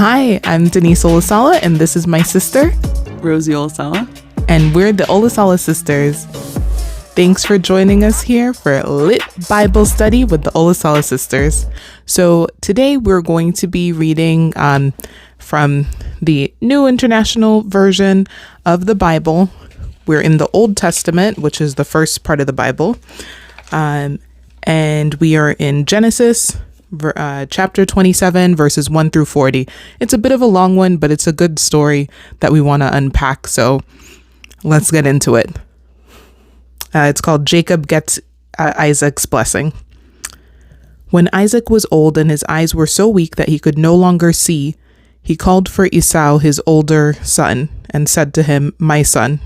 Hi, I'm Denise Olasala, and this is my sister, Rosie Olasala. And we're the Olasala Sisters. Thanks for joining us here for Lit Bible Study with the Olasala Sisters. So today we're going to be reading from the New International Version of the Bible. We're in the Old Testament, which is the first part of the Bible. And we are in Genesis chapter 27, verses 1 through 40. It's a bit of a long one, but it's a good story that we want to unpack. So let's get into it. It's called Jacob Gets Isaac's Blessing. When Isaac was old and his eyes were so weak that he could no longer see, he called for Esau, his older son, and said to him, "My son."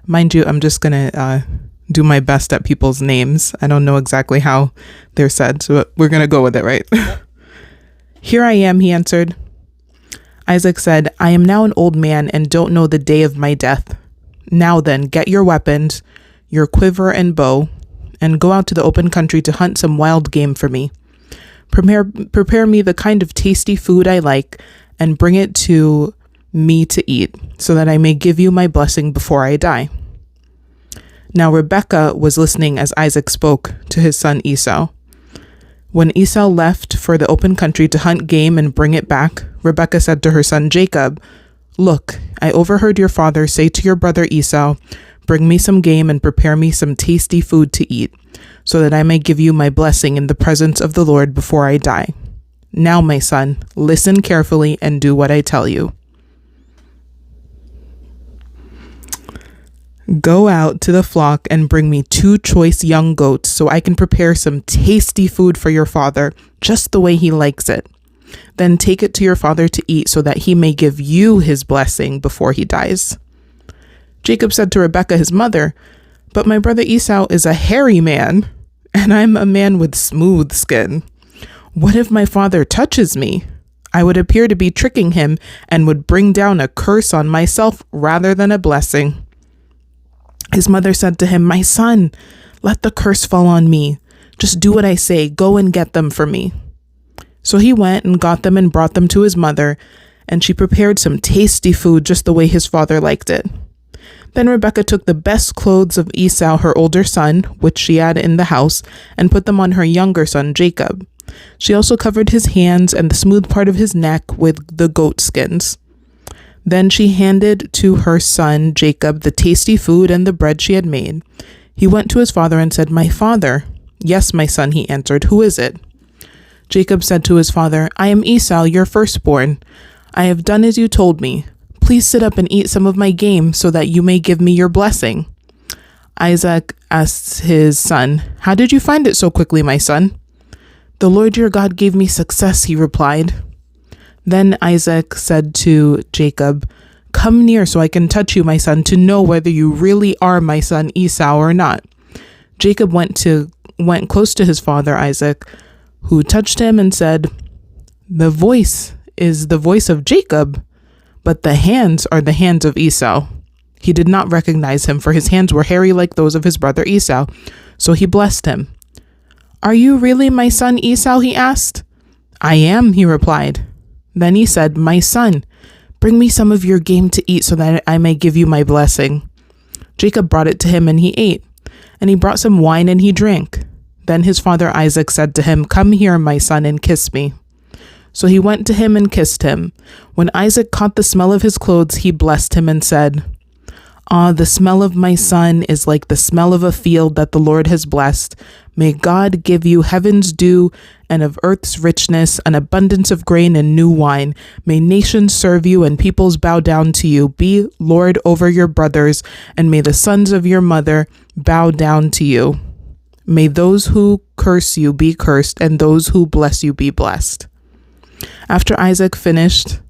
Mind you, I'm just going to do my best at people's names. I don't know exactly how they're said, so we're going to go with it, right? "Here I am," he answered. Isaac said, "I am now an old man and don't know the day of my death. Now then, get your weapons, your quiver and bow, and go out to the open country to hunt some wild game for me. Prepare me the kind of tasty food I like and bring it to me to eat, so that I may give you my blessing before I die." Now Rebekah was listening as Isaac spoke to his son Esau. When Esau left for the open country to hunt game and bring it back, Rebekah said to her son Jacob, "Look, I overheard your father say to your brother Esau, 'Bring me some game and prepare me some tasty food to eat, so that I may give you my blessing in the presence of the Lord before I die. Now, my son, listen carefully and do what I tell you. Go out to the flock and bring me 2 choice young goats so I can prepare some tasty food for your father, just the way he likes it. Then take it to your father to eat so that he may give you his blessing before he dies." Jacob said to Rebekah, his mother, "But my brother Esau is a hairy man, and I'm a man with smooth skin. What if my father touches me? I would appear to be tricking him and would bring down a curse on myself rather than a blessing." His mother said to him, "My son, let the curse fall on me. Just do what I say. Go and get them for me." So he went and got them and brought them to his mother, and she prepared some tasty food just the way his father liked it. Then Rebekah took the best clothes of Esau, her older son, which she had in the house, and put them on her younger son, Jacob. She also covered his hands and the smooth part of his neck with the goat skins. Then she handed to her son, Jacob, the tasty food and the bread she had made. He went to his father and said, "My father." "Yes, my son," he answered. "Who is it?" Jacob said to his father, "I am Esau, your firstborn. I have done as you told me. Please sit up and eat some of my game so that you may give me your blessing." Isaac asked his son, "How did you find it so quickly, my son?" "The Lord your God gave me success," he replied. Then Isaac said to Jacob, "Come near so I can touch you, my son, to know whether you really are my son Esau or not." Jacob went close to his father Isaac, who touched him and said, "The voice is the voice of Jacob, but the hands are the hands of Esau." He did not recognize him, for his hands were hairy like those of his brother Esau, so he blessed him. "Are you really my son Esau?" he asked. "I am," he replied. Then he said, "My son, bring me some of your game to eat so that I may give you my blessing." Jacob brought it to him and he ate, and he brought some wine and he drank. Then his father Isaac said to him, "Come here, my son, and kiss me." So he went to him and kissed him. When Isaac caught the smell of his clothes, he blessed him and said, "Ah, the smell of my son is like the smell of a field that the Lord has blessed. May God give you heaven's dew and of earth's richness, an abundance of grain and new wine. May nations serve you and peoples bow down to you. Be Lord over your brothers, and may the sons of your mother bow down to you. May those who curse you be cursed, and those who bless you be blessed." After Isaac finished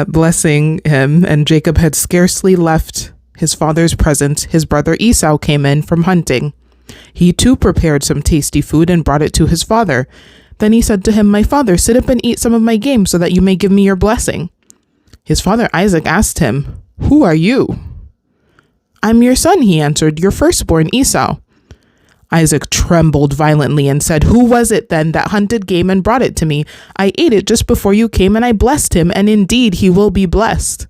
blessing him, and Jacob had scarcely left his father's presence, his brother Esau came in from hunting. He too prepared some tasty food and brought it to his father. Then he said to him, "My father, sit up and eat some of my game so that you may give me your blessing." His father Isaac asked him, "Who are you?" "I'm your son," he answered, "your firstborn Esau." Isaac trembled violently and said, "Who was it then that hunted game and brought it to me? I ate it just before you came, and I blessed him, and indeed he will be blessed."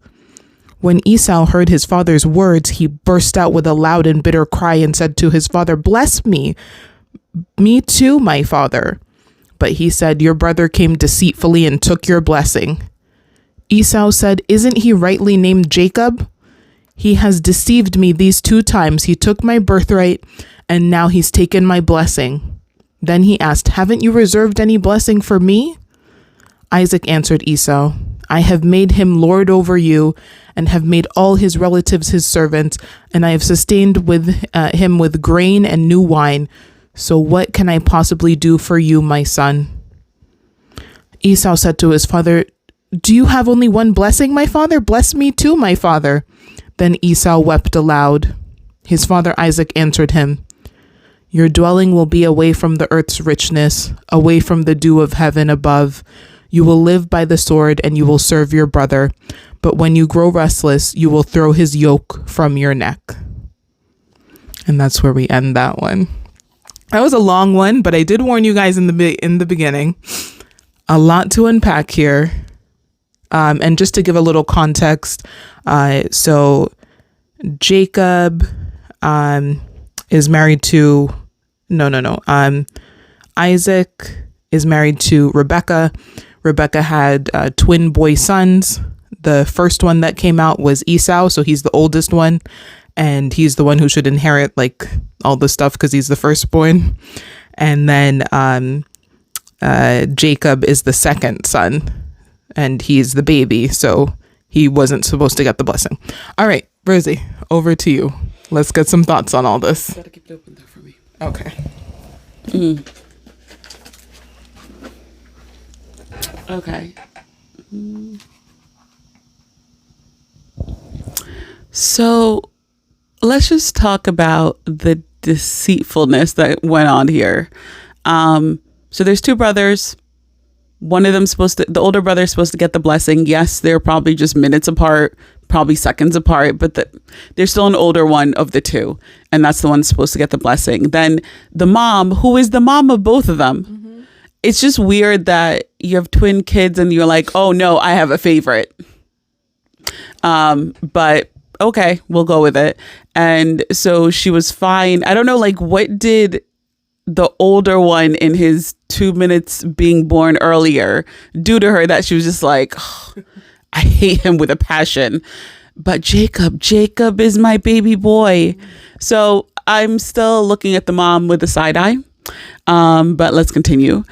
When Esau heard his father's words, he burst out with a loud and bitter cry and said to his father, "Bless me, me too, my father." But he said, "Your brother came deceitfully and took your blessing." Esau said, "Isn't he rightly named Jacob? He has deceived me these 2 times. He took my birthright, and now he's taken my blessing." Then he asked, "Haven't you reserved any blessing for me?" Isaac answered Esau, "I have made him lord over you, and have made all his relatives his servants, and I have sustained him with grain and new wine. So what can I possibly do for you, my son?" Esau said to his father, "Do you have only one blessing, my father? Bless me too, my father." Then Esau wept aloud. His father Isaac answered him, "Your dwelling will be away from the earth's richness, away from the dew of heaven above. You will live by the sword, and you will serve your brother. But when you grow restless, you will throw his yoke from your neck." And that's where we end that one. That was a long one, but I did warn you guys in the beginning. A lot to unpack here. And just to give a little context, so Jacob is married to Isaac is married to Rebekah. Rebekah had twin boy sons. The first one that came out was Esau, so he's the oldest one, and he's the one who should inherit like all the stuff because he's the firstborn. And then Jacob is the second son, and he's the baby, so he wasn't supposed to get the blessing. All right, Rosie, over to you. Let's get some thoughts on all this. You gotta keep it open there for me. Okay. Okay. So let's just talk about the deceitfulness that went on here. So there's 2 brothers. One of them the older brother is supposed to get the blessing. Yes, they're probably just minutes apart, probably seconds apart, but there's still an older one of the 2. And that's the one supposed to get the blessing. Then the mom, who is the mom of both of them. Mm-hmm. It's just weird that you have twin kids and you're like, "Oh no, I have a favorite." But okay, we'll go with it. And so she was fine. I don't know, like, what did the older one in his 2 minutes being born earlier do to her that she was just like, "Oh, I hate him with a passion." But Jacob is my baby boy. So I'm still looking at the mom with a side eye. But let's continue.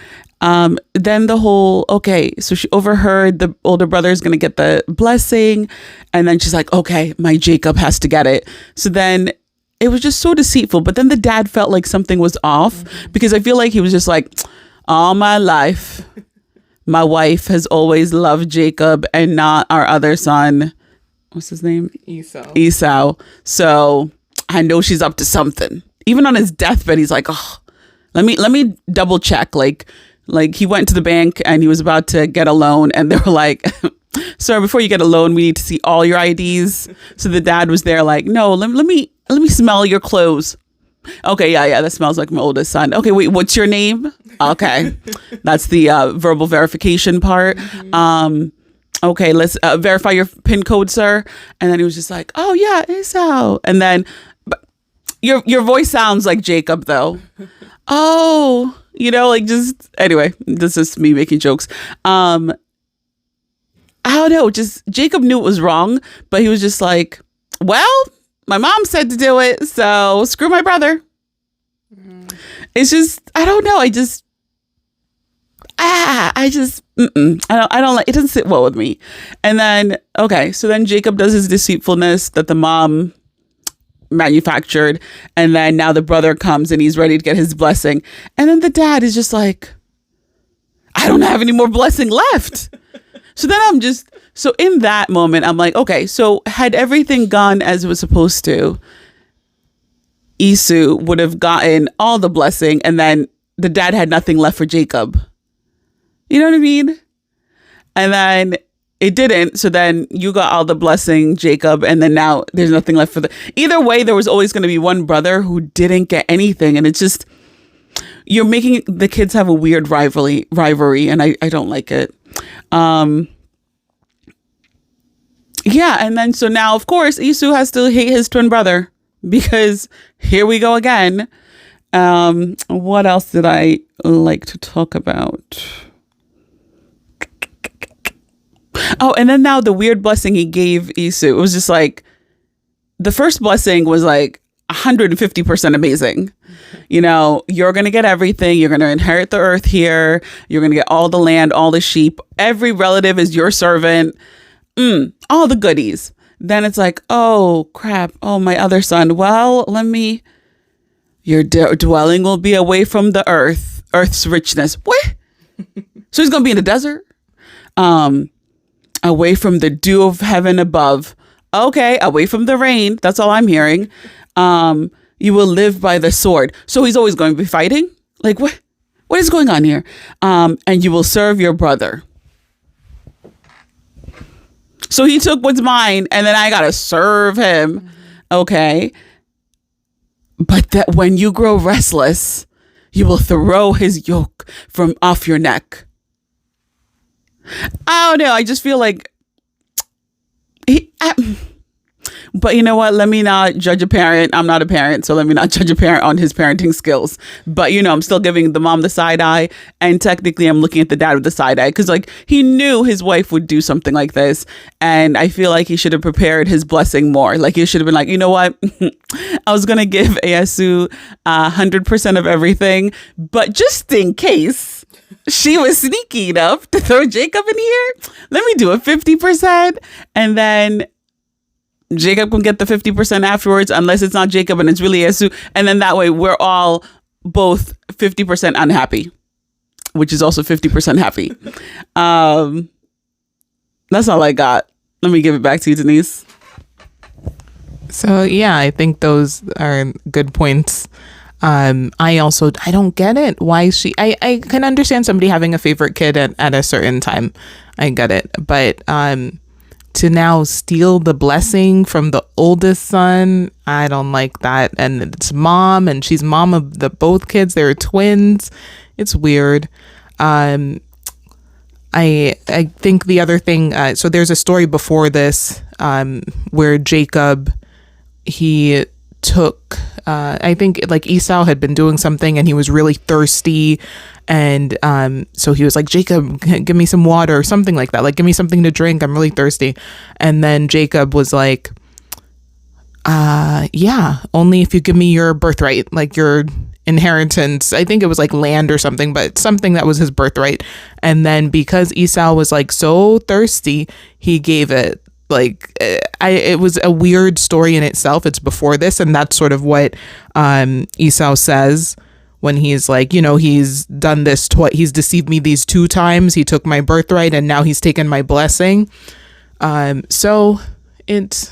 Then so she overheard the older brother is going to get the blessing. And then she's like, "Okay, my Jacob has to get it." So then it was just so deceitful. But then the dad felt like something was off, because I feel like he was just like, "All my life, my wife has always loved Jacob and not our other son." What's his name? Esau. So I know she's up to something. Even on his deathbed, he's like, "Oh, let me double check." Like he went to the bank and he was about to get a loan, and they were like, "Sir, before you get a loan, we need to see all your IDs." So the dad was there like, "No, let me smell your clothes." "Okay, yeah, that smells like my oldest son." "Okay, wait, what's your name?" "Okay." That's the verbal verification part. Mm-hmm. "Okay, let's verify your PIN code, sir." And then he was just like, "Oh yeah, Esau." And then, but your voice sounds like Jacob though. "Oh, like just," anyway, this is me making jokes. I don't know, just Jacob knew it was wrong, but he was just like, "Well, my mom said to do it, so screw my brother." Mm-hmm. It's just, I don't know. I don't like, it doesn't sit well with me. And then, okay, so then Jacob does his deceitfulness that the mom manufactured. And then now the brother comes and he's ready to get his blessing. And then the dad is just like, "I don't have any more blessing left." So then so in that moment, I'm like, okay, so had everything gone as it was supposed to, Esau would have gotten all the blessing, and then the dad had nothing left for Jacob. You know what I mean? And then it didn't. So then you got all the blessing, Jacob, and then now there's nothing left for the. Either way, there was always going to be one brother who didn't get anything, and it's just you're making the kids have a weird rivalry, and I don't like it. Yeah, and then so now, of course, Esau has to hate his twin brother because here we go again. What else did I like to talk about? Oh, and then now the weird blessing he gave Esau, it was just like, the first blessing was like 150% amazing. You know, you're going to get everything. You're going to inherit the earth here. You're going to get all the land, all the sheep. Every relative is your servant. All the goodies. Then it's like, oh, crap. Oh, my other son. Well, your dwelling will be away from the earth's richness. What? So he's going to be in the desert? Away from the dew of heaven above. Okay, away from the rain. That's all I'm hearing. You will live by the sword. So he's always going to be fighting? Like, what? What is going on here? And you will serve your brother. So he took what's mine, and then I got to serve him. Okay. But that when you grow restless, you will throw his yoke from off your neck. I don't know. I just feel like but you know what? Let me not judge a parent. I'm not a parent, so let me not judge a parent on his parenting skills. But, you know, I'm still giving the mom the side eye. And technically, I'm looking at the dad with the side eye. Because, like, he knew his wife would do something like this. And I feel like he should have prepared his blessing more. Like, he should have been like, you know what? I was going to give Esau 100% of everything. But just in case she was sneaky enough to throw Jacob in here, let me do a 50%. And then Jacob can get the 50% afterwards, unless it's not Jacob and it's really Esau. And then that way we're all both 50% unhappy, which is also 50% happy. That's all I got. Let me give it back to you, Denise. So, yeah, I think those are good points. I don't get it. Why I can understand somebody having a favorite kid at a certain time. I get it. But, to now steal the blessing from the oldest son, I don't like that. And it's mom, and she's mom of the both kids. They're twins. It's weird. I think the other thing. So there's a story before this where Jacob, he took. I think like Esau had been doing something, and he was really thirsty. And so he was like, Jacob, give me some water or something like that. Like, give me something to drink. I'm really thirsty. And then Jacob was like, yeah, only if you give me your birthright, like your inheritance. I think it was like land or something, but something that was his birthright. And then because Esau was like so thirsty, he gave it. Like, it was a weird story in itself. It's before this. And that's sort of what Esau says. When he's like, you know, he's done this twice, he's deceived me these 2 times. He took my birthright, and now he's taken my blessing. So it's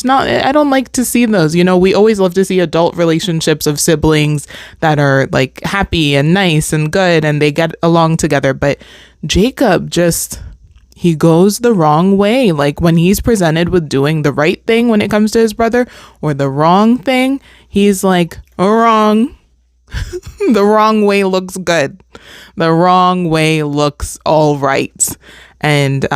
not. I don't like to see those. You know, we always love to see adult relationships of siblings that are like happy and nice and good, and they get along together. But Jacob he goes the wrong way. Like, when he's presented with doing the right thing when it comes to his brother, or the wrong thing, he's like, wrong. The wrong way looks good. The wrong way looks all right. And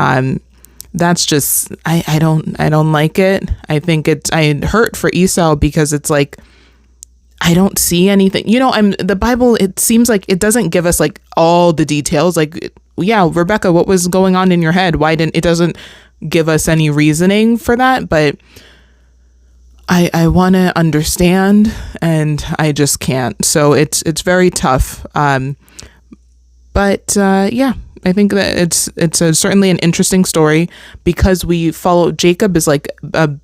that's just I don't like it. I think I hurt for Esau because it's like I don't see anything. You know, the Bible, it seems like it doesn't give us like all the details. Like, yeah, Rebecca, what was going on in your head? It doesn't give us any reasoning for that, but I want to understand, and I just can't. So it's very tough. But yeah, I think that it's certainly an interesting story because we follow Jacob is like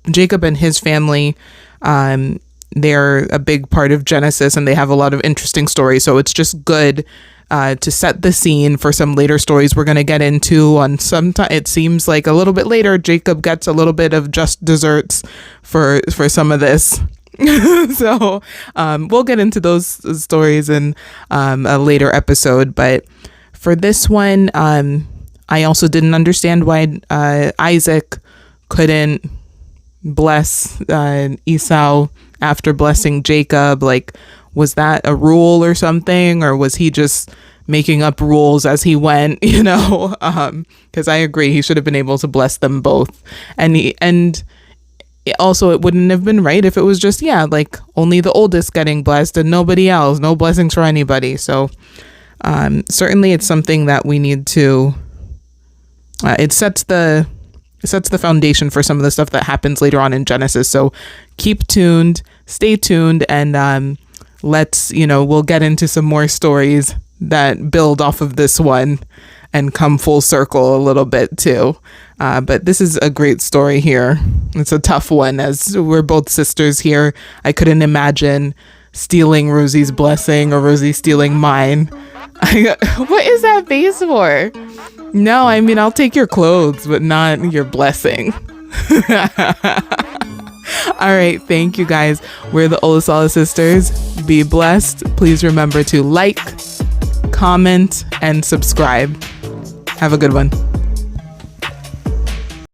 Jacob and his family. They're a big part of Genesis, and they have a lot of interesting stories. So it's just good to set the scene for some later stories we're going to get into. On some time, it seems like a little bit later, Jacob gets a little bit of just desserts for some of this. So we'll get into those stories in a later episode. But for this one, I also didn't understand why Isaac couldn't bless Esau after blessing Jacob. Like, was that a rule or something, or was he just making up rules as he went, you know? Because I agree, he should have been able to bless them both. And also, it wouldn't have been right if it was just, like only the oldest getting blessed and nobody else, no blessings for anybody. So certainly it's something that we need to, it sets the foundation for some of the stuff that happens later on in Genesis. So keep tuned, stay tuned, and we'll get into some more stories that build off of this one and come full circle a little bit too. But this is a great story here. It's a tough one, as we're both sisters here. I couldn't imagine stealing Rosie's blessing or Rosie stealing mine. What is that face for? No, I mean, I'll take your clothes, but not your blessing. All right, thank you guys. We're the Olasala Sisters. Be blessed. Please remember to like, comment, and subscribe. Have a good one.